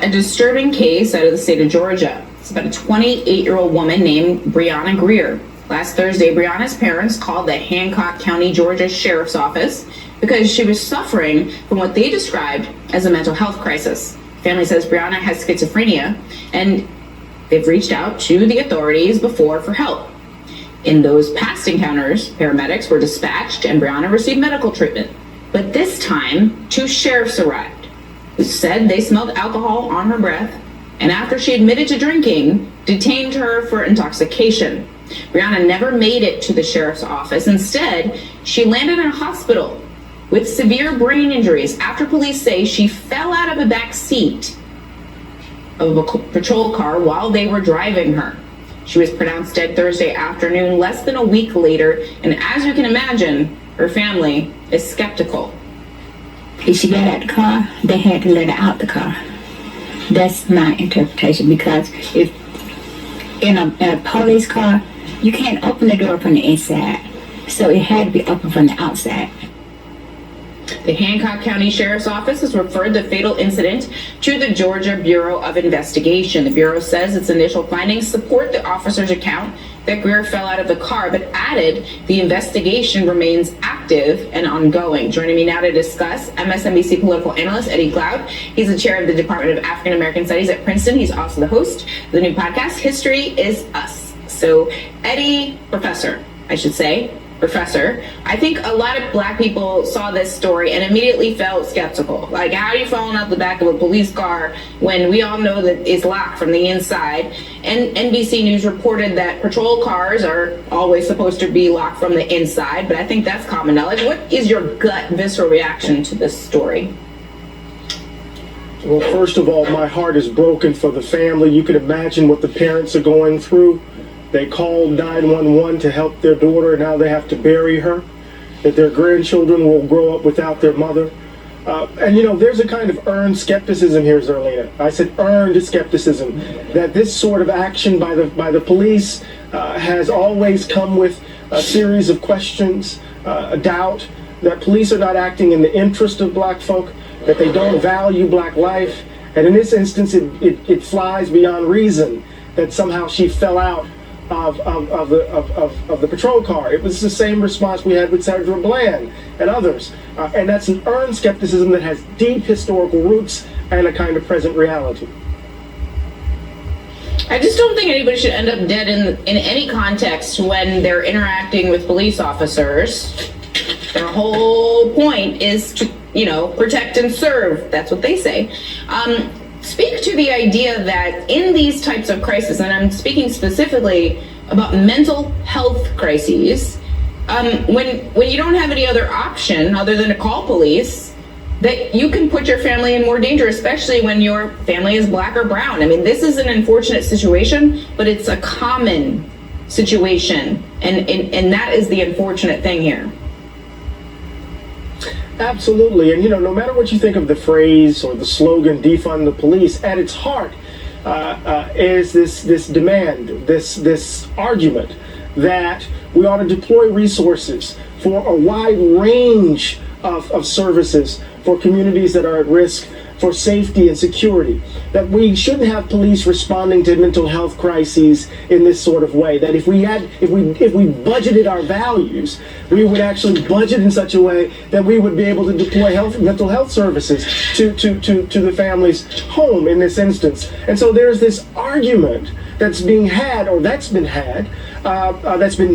a disturbing case out of the state of Georgia. It's about a 28-year-old woman named Brianna Greer. Last Thursday, Brianna's parents called the Hancock County, Georgia Sheriff's Office because she was suffering from what they described as a mental health crisis. Family says Brianna has schizophrenia, and they've reached out to the authorities before for help. In those past encounters, paramedics were dispatched and Brianna received medical treatment. But this time, 2 sheriffs arrived who said they smelled alcohol on her breath, and after she admitted to drinking, detained her for intoxication. Brianna never made it to the sheriff's office. Instead, she landed in a hospital with severe brain injuries after police say she fell out of the back seat of a patrol car while they were driving her. She was pronounced dead Thursday afternoon, less than a week later, and as you can imagine, her family is skeptical. If she got out the car, they had to let her out the car. That's my interpretation, because if in a police car, you can't open the door from the inside, so it had to be open from the outside. The Hancock County Sheriff's Office has referred the fatal incident to the Georgia Bureau of Investigation. The Bureau says its initial findings support the officer's account that Greer fell out of the car, but added the investigation remains active and ongoing. Joining me now to discuss, MSNBC political analyst Eddie Glaude. He's the chair of the Department of African American Studies at Princeton. He's also the host of the new podcast, History is Us. So, Eddie, Professor, I think a lot of Black people saw this story and immediately felt skeptical. Like, how are you falling out the back of a police car when we all know that it's locked from the inside? And NBC News reported that patrol cars are always supposed to be locked from the inside, but I think that's common knowledge. What is your gut, visceral reaction to this story? Well, first of all, my heart is broken for the family. You can imagine what the parents are going through. They called 911 to help their daughter, and now they have to bury her, that their grandchildren will grow up without their mother. And you know, there's a kind of earned skepticism here, Zerlina. I said earned skepticism, that this sort of action by the police has always come with a series of questions, a doubt that police are not acting in the interest of Black folk, that they don't value Black life. And in this instance, it flies beyond reason that somehow she fell out of the patrol car. It was the same response we had with Senator Bland and others. And that's an earned skepticism that has deep historical roots and a kind of present reality. I just don't think anybody should end up dead in any context when they're interacting with police officers. Their whole point is to, protect and serve. That's what they say. Speak to the idea that in these types of crises, and I'm speaking specifically about mental health crises, when you don't have any other option other than to call police, that you can put your family in more danger, especially when your family is Black or brown. I mean, this is an unfortunate situation, but it's a common situation, and that is the unfortunate thing here. Absolutely, and no matter what you think of the phrase or the slogan, defund the police, at its heart is this demand, this argument that we ought to deploy resources for a wide range of services for communities that are at risk, for safety and security, that we shouldn't have police responding to mental health crises in this sort of way, that if we budgeted our values, we would actually budget in such a way that we would be able to deploy mental health services to the family's home in this instance. And so there's this argument that's being had, or that's been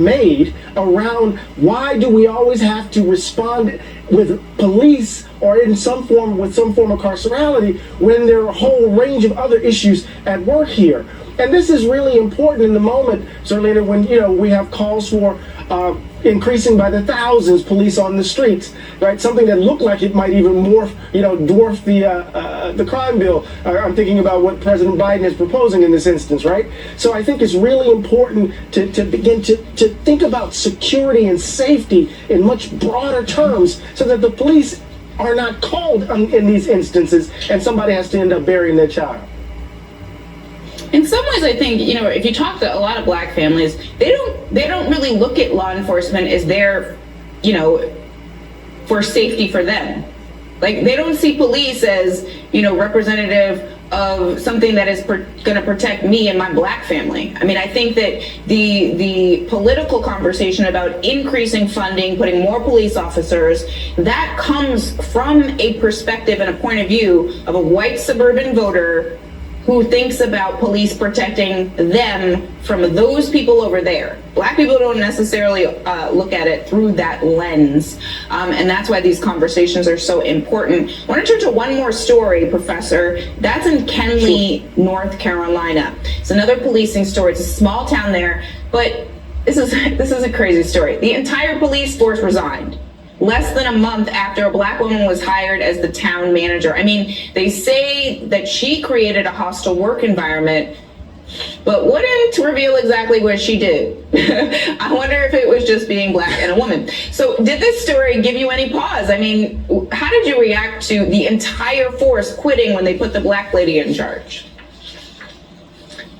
made around why do we always have to respond with police or in some form with some form of carcerality when there are a whole range of other issues at work here. And this is really important in the moment, Zerlina, when we have calls for increasing by the thousands police on the streets, right? Something that looked like it might even dwarf the crime bill. I'm thinking about what President Biden is proposing in this instance, right? So I think it's really important to begin to think about security and safety in much broader terms, so that the police are not called in these instances and somebody has to end up burying their child. In some ways, I think, if you talk to a lot of Black families, they don't really look at law enforcement as there, for safety for them. Like, they don't see police as, representative of something that is going to protect me and my black family. I mean, I think that the political conversation about increasing funding, putting more police officers, that comes from a perspective and a point of view of a white suburban voter who thinks about police protecting them from those people over there. Black people don't necessarily look at it through that lens. And that's why these conversations are so important. I want to turn to one more story, Professor. That's in Kenly, North Carolina. It's another policing story. It's a small town there, but this is a crazy story. The entire police force resigned less than a month after a black woman was hired as the town manager. I mean, they say that she created a hostile work environment, but wouldn't reveal exactly what she did. I wonder if it was just being black and a woman. So did this story give you any pause? I mean, how did you react to the entire force quitting when they put the black lady in charge?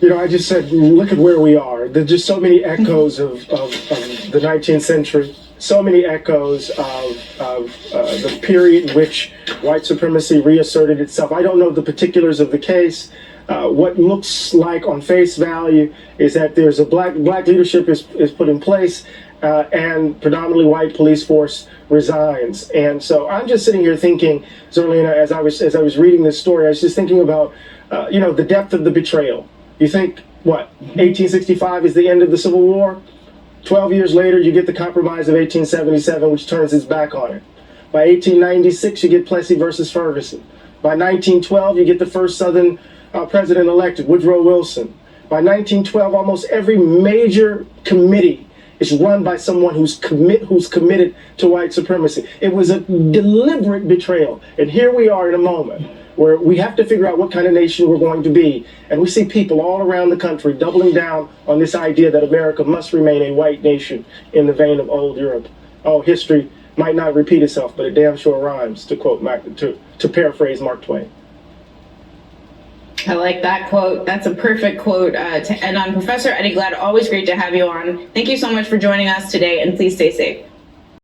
You know, I just said, look at where we are. There's just so many echoes of the 19th century. So many echoes of the period in which white supremacy reasserted itself. I don't know the particulars of the case. What looks like on face value is that there's a black leadership is put in place, and predominantly white police force resigns. And so I'm just sitting here thinking, Zerlina, as I was reading this story, I was just thinking about the depth of the betrayal. You think, what, 1865 is the end of the Civil War? 12 years later, you get the Compromise of 1877, which turns its back on it. By 1896, you get Plessy versus Ferguson. By 1912, you get the first Southern president elected, Woodrow Wilson. By 1912, almost every major committee is run by someone who's committed to white supremacy. It was a deliberate betrayal. And here we are in a moment where we have to figure out what kind of nation we're going to be. And we see people all around the country doubling down on this idea that America must remain a white nation in the vein of old Europe. Oh, history might not repeat itself, but it damn sure rhymes, to quote to paraphrase Mark Twain. I like that quote. That's a perfect quote to end on. Professor Eddie Glad, always great to have you on. Thank you so much for joining us today, and please stay safe.